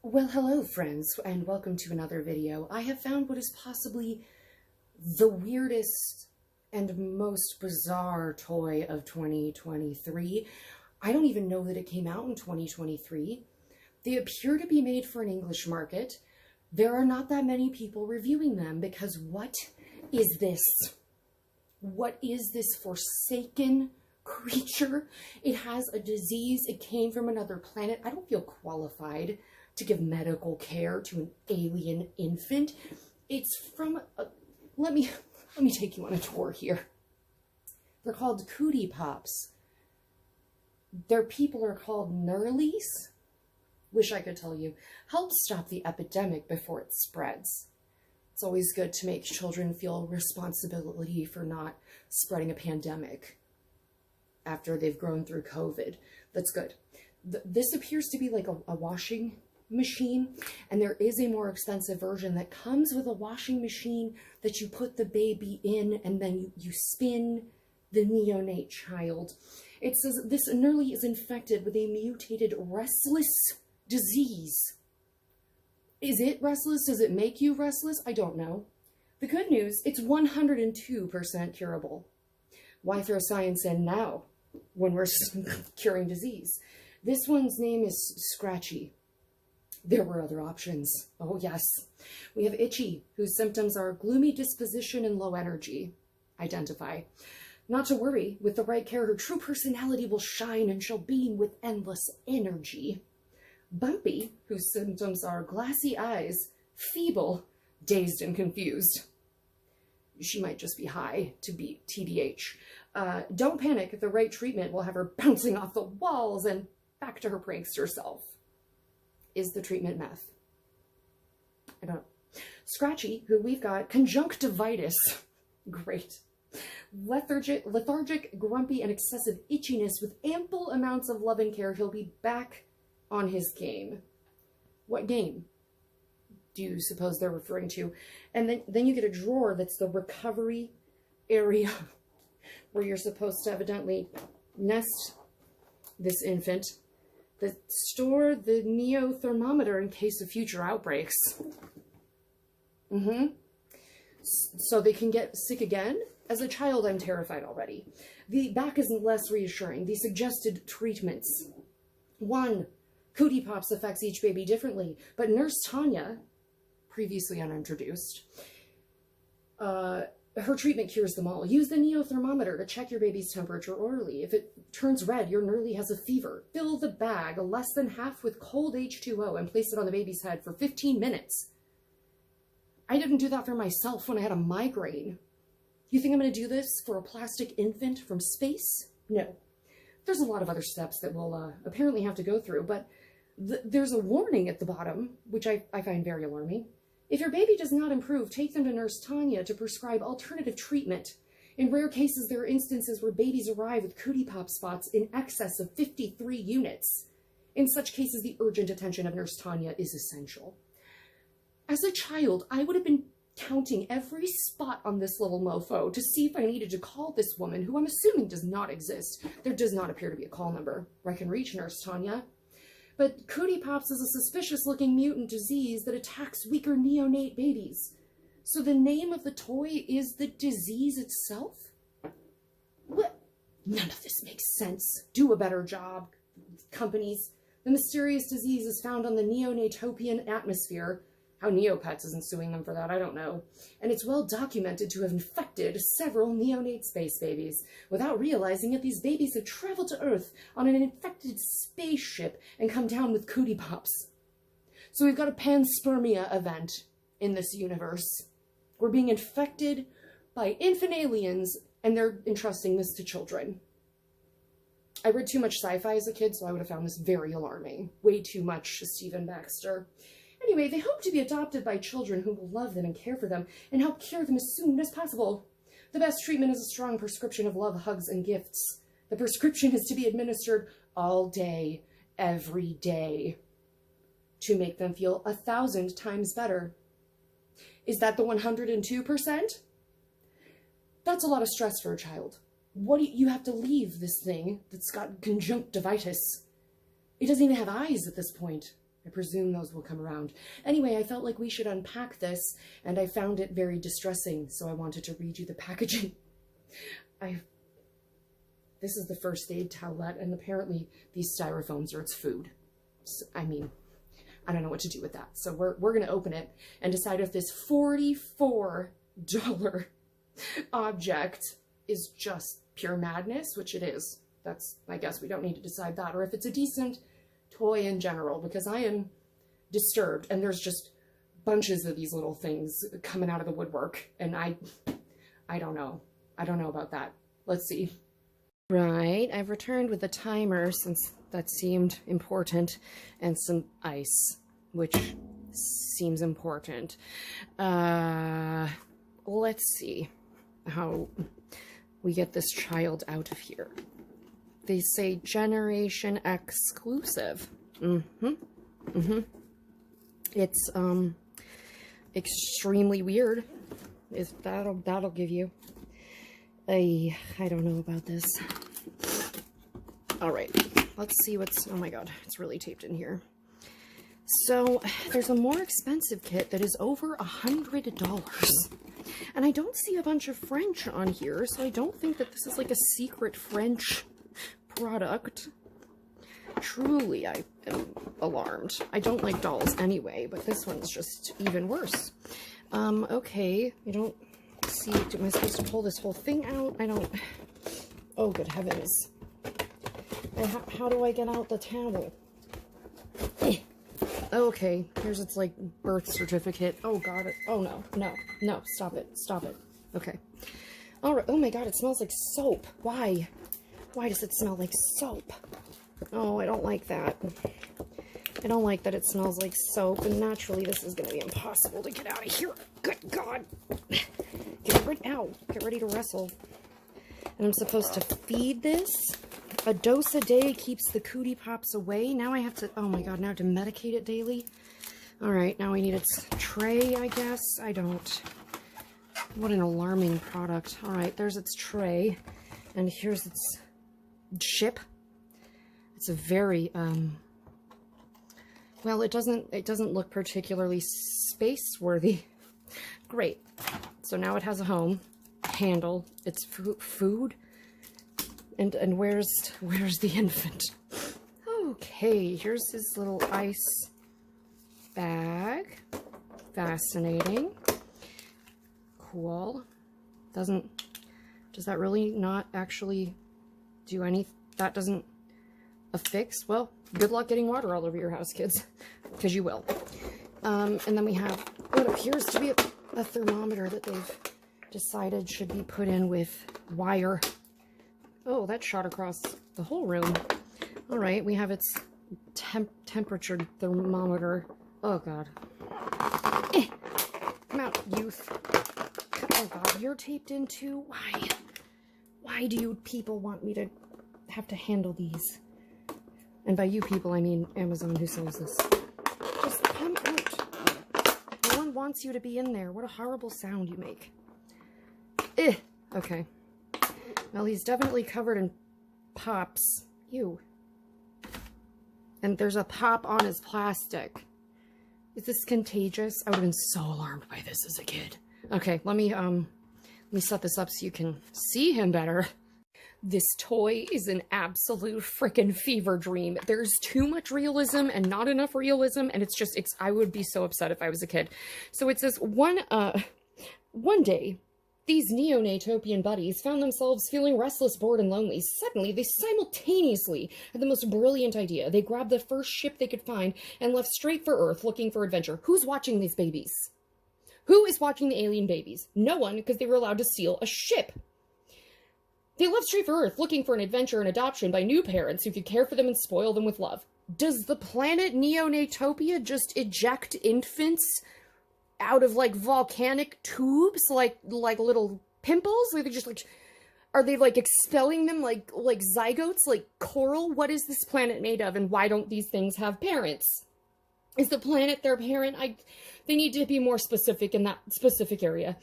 Well, hello friends, and welcome to another video. I have found what is possibly the weirdest and most bizarre toy of 2023. I don't even know that it came out in 2023. They appear to be made for an English market. There are not that many people reviewing them because what is this? What is this forsaken creature? It has a disease. It came from another planet. I don't feel qualified to give medical care to an alien infant. It's from let me take you on a tour here. They're called KOOTIE Pops. Their people are called NERLIEs. Wish I could tell you. Help stop the epidemic before it spreads. It's always good to make children feel responsibility for not spreading a pandemic after they've grown through COVID. That's good. This appears to be like a washing machine, and there is a more expensive version that comes with a washing machine that you put the baby in, and then you spin the neonate child. It says this NERLIE is infected with a mutated restless disease. Is it restless? Does it make you restless? I don't know. The good news, it's 102% curable. Why throw science in now when we're curing disease? This one's name is Scratchy. There were other options. Oh yes. We have Itchy, whose symptoms are gloomy disposition and low energy. Identify. Not to worry, with the right care, her true personality will shine and she'll beam with endless energy. Bumpy, whose symptoms are glassy eyes, feeble, dazed and confused. She might just be high, to be TBH. Don't panic, the right treatment will have her bouncing off the walls and back to her prankster self. Is the treatment meth? I don't know. Scratchy, who we've got conjunctivitis. Great. Lethargic, grumpy, and excessive itchiness with ample amounts of love and care. He'll be back on his game. What game do you suppose they're referring to? And then you get a drawer that's the recovery area where you're supposed to evidently nest this infant. Store the neo thermometer in case of future outbreaks. So they can get sick again? As a child, I'm terrified already. The back isn't less reassuring. The suggested treatments. 1. KOOTIE Pops affects each baby differently, but Nurse Tanya, previously unintroduced, her treatment cures them all. Use the neo thermometer to check your baby's temperature orally. If it turns red, your NERLIE has a fever. Fill the bag less than half with cold H2O and place it on the baby's head for 15 minutes. I didn't do that for myself when I had a migraine. You think I'm going to do this for a plastic infant from space? No. There's a lot of other steps that we'll apparently have to go through, but there's a warning at the bottom, which I find very alarming. If your baby does not improve, take them to Nurse Tanya to prescribe alternative treatment. In rare cases, there are instances where babies arrive with KOOTIE Pop spots in excess of 53 units. In such cases, the urgent attention of Nurse Tanya is essential. As a child, I would have been counting every spot on this little mofo to see if I needed to call this woman, who I'm assuming does not exist. There does not appear to be a call number where I can reach Nurse Tanya. But KOOTIE Pops is a suspicious-looking mutant disease that attacks weaker neonate babies. So the name of the toy is the disease itself? What? None of this makes sense. Do a better job, companies. The mysterious disease is found on the neonatopian atmosphere. How Neopets isn't suing them for that, I don't know. And it's well documented to have infected several neonate space babies. Without realizing it, these babies have traveled to Earth on an infected spaceship and come down with KOOTIE Pops. So we've got a panspermia event in this universe. We're being infected by infant aliens, and they're entrusting this to children. I read too much sci-fi as a kid, so I would have found this very alarming. Way too much Stephen Baxter. Anyway, they hope to be adopted by children who will love them and care for them and help cure them as soon as possible. The best treatment is a strong prescription of love, hugs, and gifts. The prescription is to be administered all day, every day, to make them feel 1,000 times better. Is that the 102%? That's a lot of stress for a child. You have to leave this thing that's got conjunctivitis. It doesn't even have eyes at this point. I presume those will come around. Anyway, I felt like we should unpack this, and I found it very distressing, so I wanted to read you the packaging. This is the first aid towelette, and apparently these styrofoams are its food. So, I mean, I don't know what to do with that. So we're going to open it and decide if this $44 object is just pure madness, which it is. That's, I guess we don't need to decide that, or if it's a decent toy in general, because I am disturbed, and there's just bunches of these little things coming out of the woodwork, and I don't know. I don't know about that. Let's see. Right, I've returned with a timer since that seemed important, and some ice, which seems important. Let's see how we get this child out of here. They say generation exclusive. It's extremely weird. That'll give you I don't know about this. All right, let's see what's, oh my God, it's really taped in here. So there's a more expensive kit that is over $100. And I don't see a bunch of French on here, so I don't think that this is like a secret French product. Truly, I am alarmed. I don't like dolls anyway, but this one's just even worse. Okay, I don't see, am I supposed to pull this whole thing out? I don't, oh good heavens. How do I get out the towel? Okay, here's its like birth certificate. Oh God, oh no, stop it. Okay. All right, oh my God, it smells like soap. Why does it smell like soap? Oh, I don't like that. I don't like that it smells like soap, and naturally this is gonna be impossible to get out of here. Good God. Get ready to wrestle. And I'm supposed to feed this. A dose a day keeps the cootie pops away. Now I have to, oh my God, now I have to medicate it daily. All right, now we need its tray, I guess. I don't. What an alarming product. All right, there's its tray. And here's its chip. It's a very, well, it doesn't look particularly space-worthy. Great. So now it has a home, handle, it's food, and where's the infant? Okay, here's his little ice bag. Fascinating. Cool. Does that really not actually do any, that doesn't affix? Well, good luck getting water all over your house, kids, because you will. And then we have what appears to be a thermometer that they've decided should be put in with wire. Oh, that shot across the whole room. All right, we have its temperature thermometer. Oh God. Come out, youth. Oh God, you're taped in too? Why? Why do you people want me to have to handle these? And by you people, I mean Amazon, who sells this. Just come out. No one wants you to be in there. What a horrible sound you make. Okay. Well, he's definitely covered in pops. Ew. And there's a pop on his plastic. Is this contagious? I would have been so alarmed by this as a kid. Okay, let me set this up so you can see him better. This toy is an absolute freaking fever dream. There's too much realism and not enough realism, and I would be so upset if I was a kid. So it says, one day, these neonatopian buddies found themselves feeling restless, bored, and lonely. Suddenly, they simultaneously had the most brilliant idea. They grabbed the first ship they could find and left straight for Earth looking for adventure. Who's watching these babies? Who is watching the alien babies? No one, because they were allowed to steal a ship. They left straight for Earth looking for an adventure and adoption by new parents who could care for them and spoil them with love. Does the planet Neonatopia just eject infants out of like volcanic tubes, like little pimples? Are they just like, are they like expelling them like zygotes, like coral? What is this planet made of, and why don't these things have parents? Is the planet their parent? They need to be more specific in that specific area.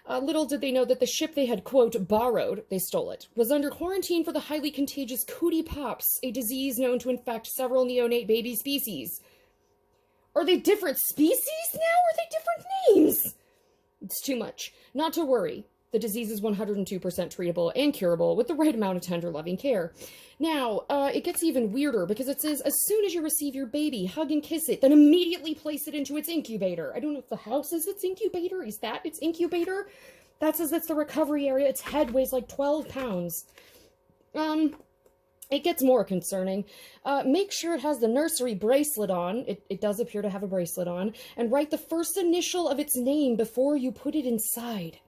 Little did they know that the ship they had, quote, borrowed, they stole it, was under quarantine for the highly contagious cootie pops, a disease known to infect several neonate baby species. Are they different species now? Are they different names? It's too much. Not to worry. The disease is 102% treatable and curable with the right amount of tender, loving care. Now, it gets even weirder because it says, as soon as you receive your baby, hug and kiss it, then immediately place it into its incubator. I don't know if the house is its incubator. Is that its incubator? That says that's the recovery area. Its head weighs like 12 pounds. It gets more concerning. Make sure it has the nursery bracelet on. It does appear to have a bracelet on. And write the first initial of its name before you put it inside.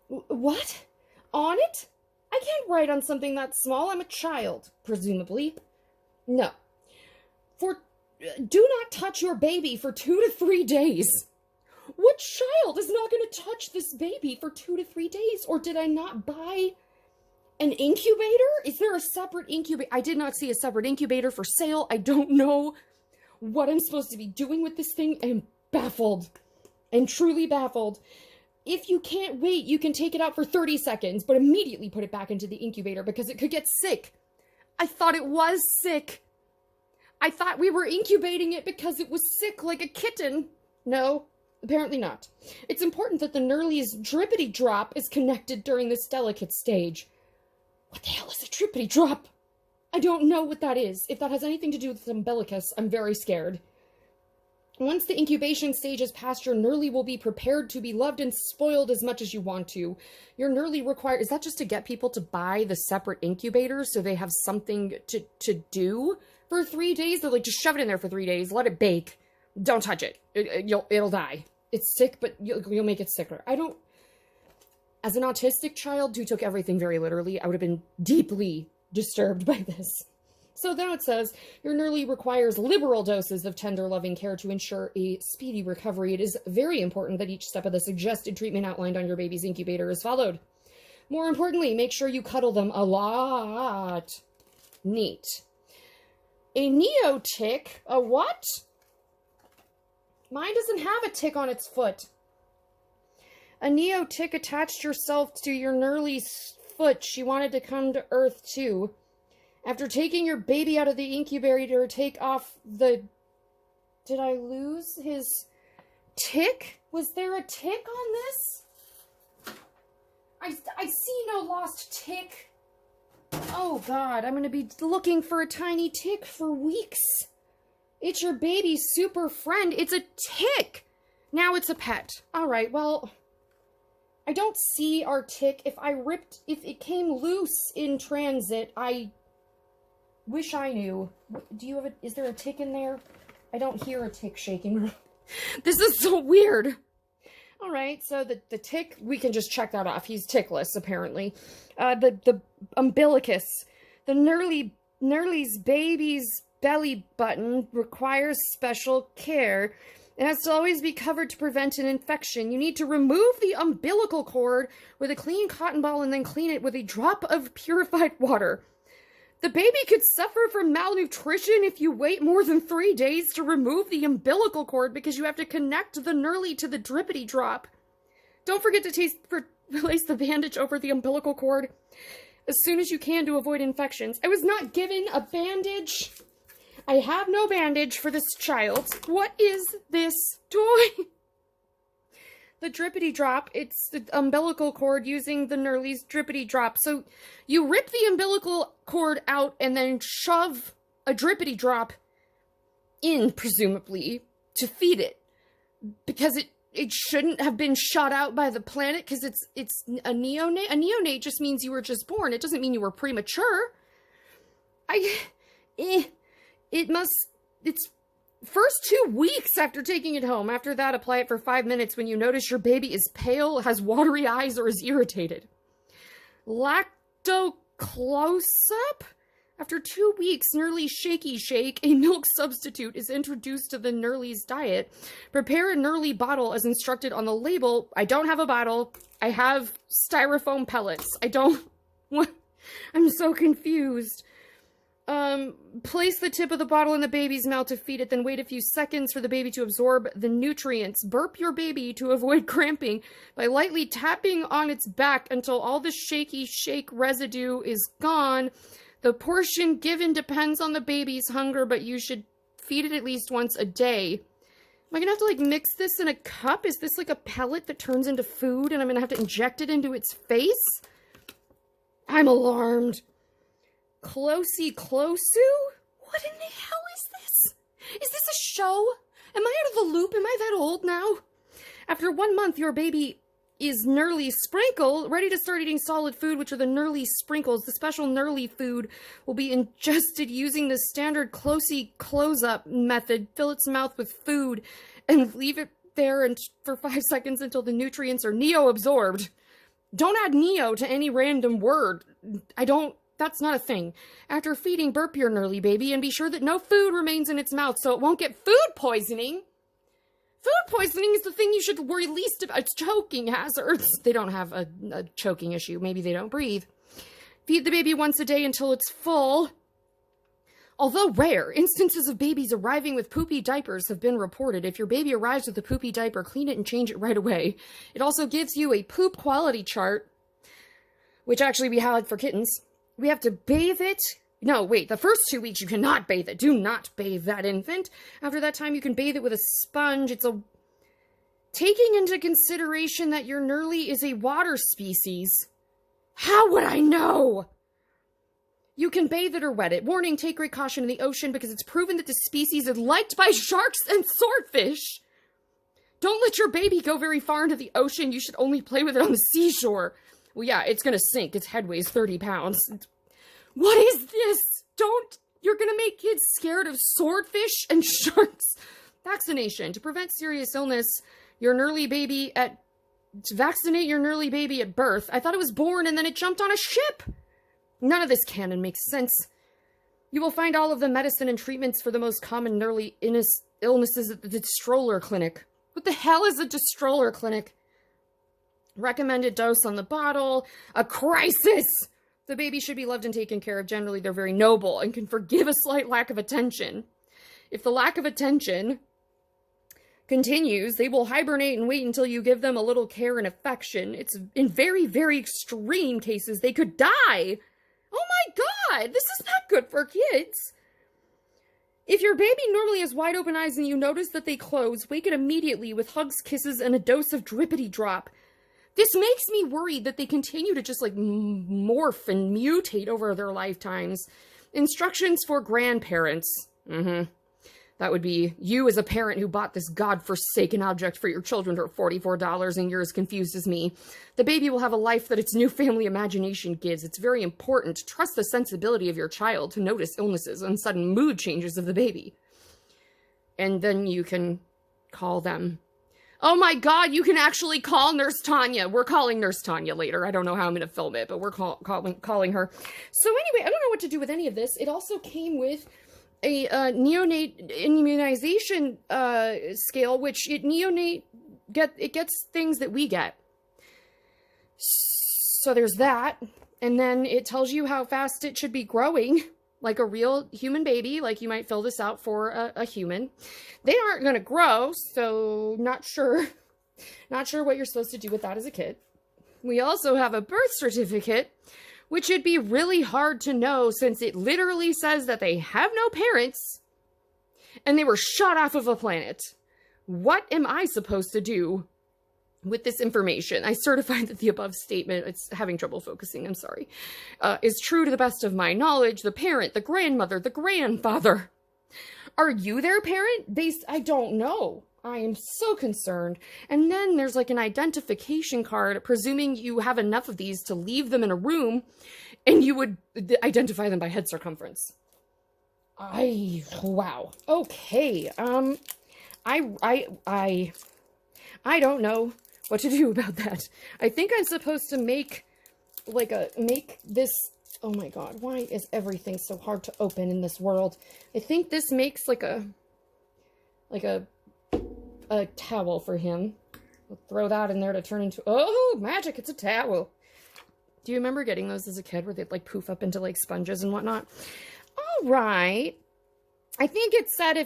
What? On it? I can't write on something that small. I'm a child, presumably. No. Do not touch your baby for 2 to 3 days. What child is not going to touch this baby for 2 to 3 days? Or did I not buy an incubator? Is there a separate incubator? I did not see a separate incubator for sale. I don't know what I'm supposed to be doing with this thing. I am baffled. I'm truly baffled. If you can't wait, you can take it out for 30 seconds, but immediately put it back into the incubator because it could get sick. I thought it was sick. I thought we were incubating it because it was sick like a kitten. No, apparently not. It's important that the NERLIE's drippity drop is connected during this delicate stage. What the hell is a drippity drop? I don't know what that is. If that has anything to do with the umbilicus, I'm very scared. Once the incubation stage is past, your NERLIE will be prepared to be loved and spoiled as much as you want to. Your NERLIE requires... Is that just to get people to buy the separate incubators so they have something to do for 3 days? They're like, just shove it in there for 3 days, let it bake. Don't touch it. It'll die. It's sick, but you'll make it sicker. I don't... As an autistic child who took everything very literally, I would have been deeply disturbed by this. So then it says, your NERLIE requires liberal doses of tender, loving care to ensure a speedy recovery. It is very important that each step of the suggested treatment outlined on your baby's incubator is followed. More importantly, make sure you cuddle them a lot. Neat. A neotick? A what? Mine doesn't have a tick on its foot. A neotick attached herself to your NERLIE's foot. She wanted to come to Earth too. After taking your baby out of the incubator, take off the... Did I lose his tick? Was there a tick on this? I see no lost tick. Oh God, I'm going to be looking for a tiny tick for weeks. It's your baby's super friend. It's a tick. Now it's a pet. All right, well... I don't see our tick. If it came loose in transit, I wish I knew. Do you have is there a tick in there? I don't hear a tick shaking. This is so weird. All right, so the tick, we can just check that off. He's tickless, apparently. The umbilicus. The NERLIE's baby's belly button requires special care. It has to always be covered to prevent an infection. You need to remove the umbilical cord with a clean cotton ball and then clean it with a drop of purified water. The baby could suffer from malnutrition if you wait more than 3 days to remove the umbilical cord because you have to connect the NERLIE to the drippity drop. Don't forget to place the bandage over the umbilical cord as soon as you can to avoid infections. I was not given a bandage. I have no bandage for this child. What is this toy? The drippity drop, it's the umbilical cord using the NERLIE's drippity drop. So you rip the umbilical cord out and then shove a drippity drop in, presumably, to feed it. Because it shouldn't have been shot out by the planet because it's a neonate. A neonate just means you were just born. It doesn't mean you were premature. It's first 2 weeks after taking it home. After that, apply it for 5 minutes when you notice your baby is pale, has watery eyes, or is irritated. Lactoclose up? After 2 weeks, NERLIE Shaky Shake, a milk substitute, is introduced to the NERLIE's diet. Prepare a NERLIE bottle as instructed on the label. I don't have a bottle. I have styrofoam pellets. I'm so confused. Place the tip of the bottle in the baby's mouth to feed it, then wait a few seconds for the baby to absorb the nutrients. Burp your baby to avoid cramping by lightly tapping on its back until all the shaky shake residue is gone. The portion given depends on the baby's hunger, but you should feed it at least once a day. Am I gonna have to, like, mix this in a cup? Is this, like, a pellet that turns into food and I'm gonna have to inject it into its face? I'm alarmed. Closey Closu? What in the hell is this? Is this a show? Am I out of the loop? Am I that old now? After 1 month, your baby is NERLIE Sprinkle, ready to start eating solid food, which are the NERLIE Sprinkles. The special NERLIE food will be ingested using the standard Closey close-up method. Fill its mouth with food and leave it there for 5 seconds until the nutrients are neo-absorbed. Don't add neo to any random word. That's not a thing. After feeding, burp your NERLIE baby and be sure that no food remains in its mouth so it won't get food poisoning. Food poisoning is the thing you should worry least about. It's choking hazards. They don't have a choking issue. Maybe they don't breathe. Feed the baby once a day until it's full. Although rare, instances of babies arriving with poopy diapers have been reported. If your baby arrives with a poopy diaper, clean it and change it right away. It also gives you a poop quality chart, which actually we had for kittens. We have to bathe it. No, wait, the first 2 weeks you cannot bathe it. Do not bathe that infant. After that time, you can bathe it with a sponge. Taking into consideration that your NERLIE is a water species. How would I know? You can bathe it or wet it. Warning, take great caution in the ocean because it's proven that the species is liked by sharks and swordfish. Don't let your baby go very far into the ocean. You should only play with it on the seashore. Well, yeah, it's gonna sink. Its head weighs 30 pounds. What is this? You're gonna make kids scared of swordfish and sharks. Vaccination. To prevent serious illness, vaccinate your NERLIE baby at birth. I thought it was born and then it jumped on a ship. None of this canon makes sense. You will find all of the medicine and treatments for the most common NERLIE illnesses at the Distroller clinic. What the hell is a Distroller clinic? Recommended dose on the bottle. A crisis! The baby should be loved and taken care of. Generally, they're very noble and can forgive a slight lack of attention. If the lack of attention continues, they will hibernate and wait until you give them a little care and affection. It's in very, very extreme cases, they could die. Oh my God, this is not good for kids. If your baby normally has wide open eyes and you notice that they close, wake it immediately with hugs, kisses, and a dose of drippity drop. This makes me worried that they continue to just, like, morph and mutate over their lifetimes. Instructions for grandparents. That would be you as a parent who bought this godforsaken object for your children for $44 and you're as confused as me. The baby will have a life that its new family imagination gives. It's very important to trust the sensibility of your child to notice illnesses and sudden mood changes of the baby. And then you can call them. Oh my God, you can actually call Nurse Tanya. We're calling Nurse Tanya later. I don't know how I'm going to film it, but we're calling her. So anyway, I don't know what to do with any of this. It also came with a neonate immunization scale, which it gets things that we get. So there's that. And then it tells you how fast it should be growing. Like a real human baby, like you might fill this out for a human. They aren't going to grow, so not sure what you're supposed to do with that as a kid. We also have a birth certificate, which would be really hard to know since it literally says that they have no parents and they were shot off of a planet. What am I supposed to do with this information? I certify that the above statement, it's having trouble focusing, I'm sorry, is true to the best of my knowledge. The parent, the grandmother, the grandfather. Are you their parent? I don't know. I am so concerned. And then there's like an identification card, presuming you have enough of these to leave them in a room, and you would identify them by head circumference. Wow. Okay. I don't know what to do about that. I think I'm supposed to make this, oh my God, why is everything so hard to open in this world? I think this makes like a towel for him. We'll throw that in there to turn into, oh, magic, it's a towel. Do you remember getting those as a kid where they'd like poof up into like sponges and whatnot? All right. I think it said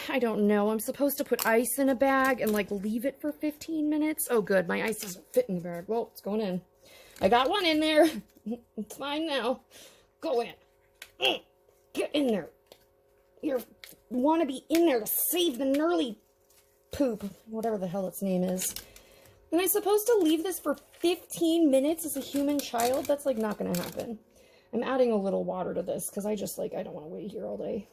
I don't know. I'm supposed to put ice in a bag and, like, leave it for 15 minutes. Oh, good. My ice doesn't fit in the bag. Well, it's going in. I got one in there. It's fine now. Go in. Get in there. you want to be in there to save the NERLIE poop, whatever the hell its name is. And I'm supposed to leave this for 15 minutes as a human child? That's, like, not going to happen. I'm adding a little water to this because I don't want to wait here all day.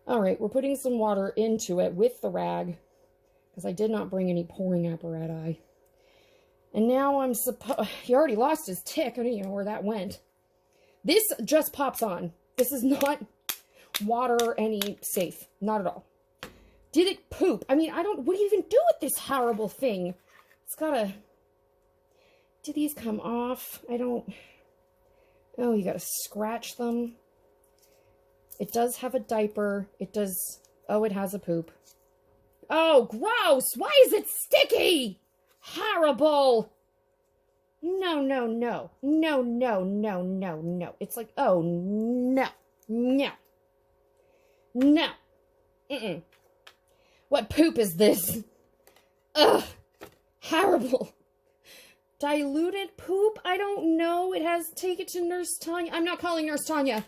All right, we're putting some water into it with the rag because I did not bring any pouring apparatus. And now I'm he already lost his tick. I don't even know where that went. This just pops on. This is not water any safe. Not at all. Did it poop? I mean, what do you even do with this horrible thing? It's gotta... Do these come off? Oh, you gotta scratch them. It does have a diaper. It does... Oh, it has a poop. Oh, gross! Why is it sticky? Horrible! No, no, no. No, no, no, no, no. It's like, oh, no. No. No. Mm-mm. What poop is this? Ugh. Horrible. Diluted poop? I don't know. It has... Take it to Nurse Tanya. I'm not calling Nurse Tanya.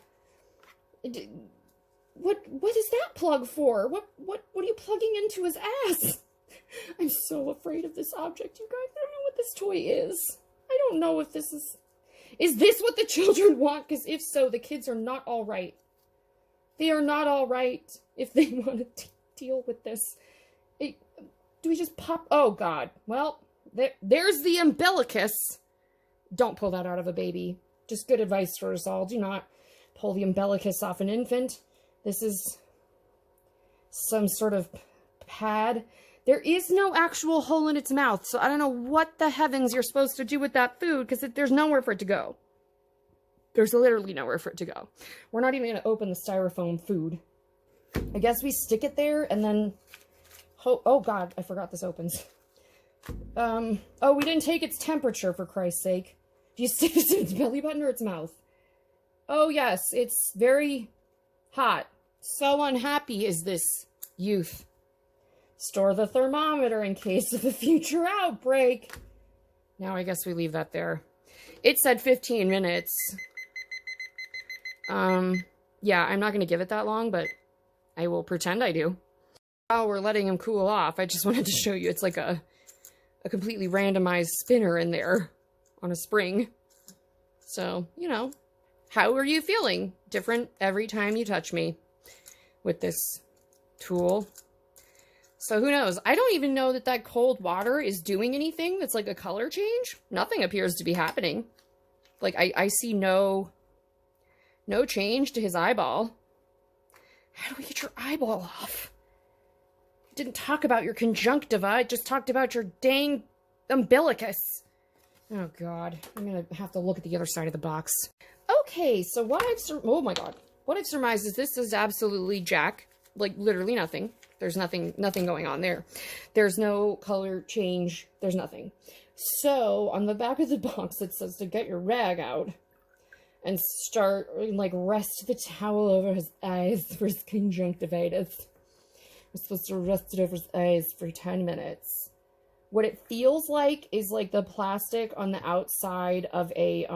What is that plug for? What are you plugging into his ass? I'm so afraid of this object, you guys. I don't know what this toy is. I don't know if this is... Is this what the children want? Because if so, the kids are not all right. They are not all right if they want to deal with this. Do we just pop... Oh, God. Well, there's the umbilicus. Don't pull that out of a baby. Just good advice for us all. Do not pull the umbilicus off an infant. This is some sort of pad. There is no actual hole in its mouth, so I don't know what the heavens you're supposed to do with that food, because there's nowhere for it to go. There's literally nowhere for it to go. We're not even going to open the styrofoam food. I guess we stick it there, and then... Oh, God, I forgot this opens. Oh, we didn't take its temperature, for Christ's sake. Do you stick this in its belly button or its mouth? Oh, yes, it's very hot. So unhappy is this youth. Store the thermometer in case of a future outbreak. Now I guess we leave that there. It said 15 minutes. Yeah, I'm not going to give it that long, but I will pretend I do. Oh, we're letting him cool off. I just wanted to show you. It's like a completely randomized spinner in there on a spring. So, you know, how are you feeling? Different every time you touch me with this tool. So who knows? I don't even know that cold water is doing anything that's like a color change. Nothing appears to be happening. Like, I see no change to his eyeball. How do we get your eyeball off? You didn't talk about your conjunctiva. It just talked about your dang umbilicus. Oh, God. I'm going to have to look at the other side of the box. Okay, so what oh, my God. What I've surmised is this is absolutely jack. Like, literally nothing. There's nothing going on there. There's no color change. There's nothing. So, on the back of the box, it says to get your rag out and start, like, rest the towel over his eyes for his conjunctivitis. We're supposed to rest it over his eyes for 10 minutes. What it feels like is, like, the plastic on the outside of a,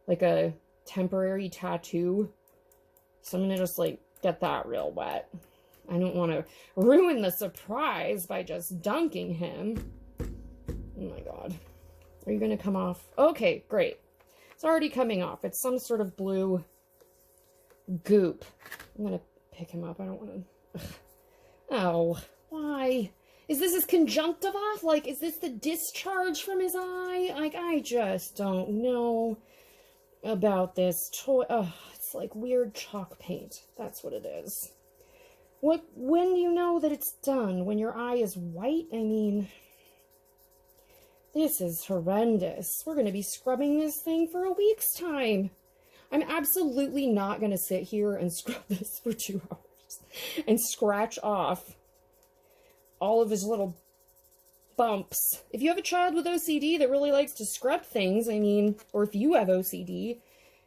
like a temporary tattoo. So, I'm gonna just, like, get that real wet. I don't want to ruin the surprise by just dunking him. Oh my God. Are you going to come off? Okay, great. It's already coming off. It's some sort of blue goop. I'm going to pick him up. I don't want to... Oh, why? Is this his conjunctiva? Like, is this the discharge from his eye? Like, I just don't know about this toy. Oh, it's like weird chalk paint. That's what it is. When do you know that it's done? When your eye is white? I mean, this is horrendous. We're going to be scrubbing this thing for a week's time. I'm absolutely not going to sit here and scrub this for 2 hours and scratch off all of his little bumps. If you have a child with OCD that really likes to scrub things, I mean, or if you have OCD,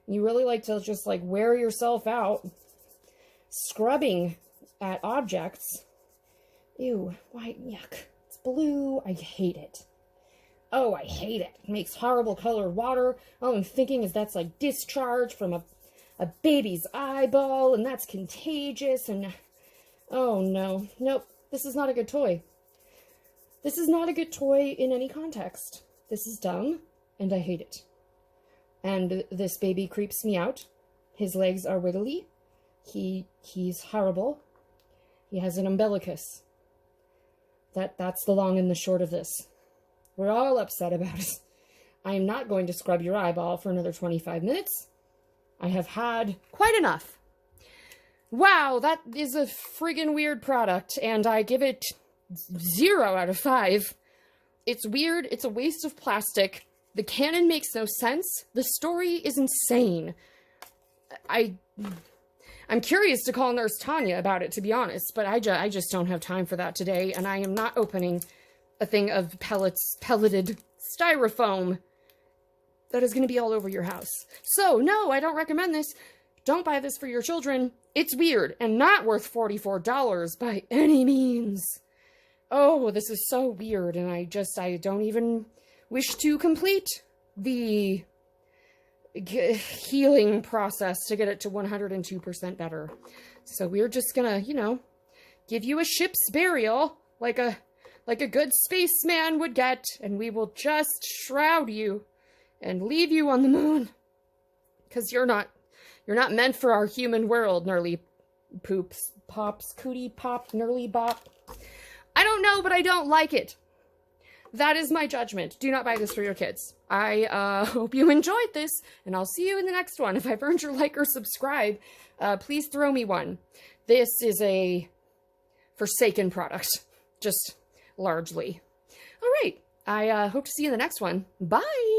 and you really like to just, like, wear yourself out scrubbing at objects. Ew, white, yuck. It's blue. I hate it. Oh, I hate it. It makes horrible colored water. All I'm thinking is that's like discharge from a a baby's eyeball, and that's contagious, and oh no, nope, this is not a good toy. This is not a good toy in any context. This is dumb, and I hate it. And this baby creeps me out. His legs are wiggly. He's horrible. He has an umbilicus. That's the long and the short of this. We're all upset about it. I am not going to scrub your eyeball for another 25 minutes. I have had quite enough. Wow, that is a friggin' weird product, and I give it 0 out of 5. It's weird, it's a waste of plastic, the canon makes no sense, the story is insane. I'm curious to call Nurse Tanya about it, to be honest, but I just don't have time for that today, and I am not opening a thing of pelleted styrofoam that is going to be all over your house. So, no, I don't recommend this. Don't buy this for your children. It's weird and not worth $44 by any means. Oh, this is so weird, and I don't even wish to complete the healing process to get it to 102% better. So we're just gonna, you know, give you a ship's burial like a good spaceman would get, and we will just shroud you and leave you on the moon. Because you're not meant for our human world, NERLIE poops, pops, KOOTIE pop, NERLIE bop. I don't know, but I don't like it. That is my judgment. Do not buy this for your kids. I hope you enjoyed this, and I'll see you in the next one. If I've earned your like or subscribe, please throw me one. This is a forsaken product, just largely. All right, I hope to see you in the next one. Bye!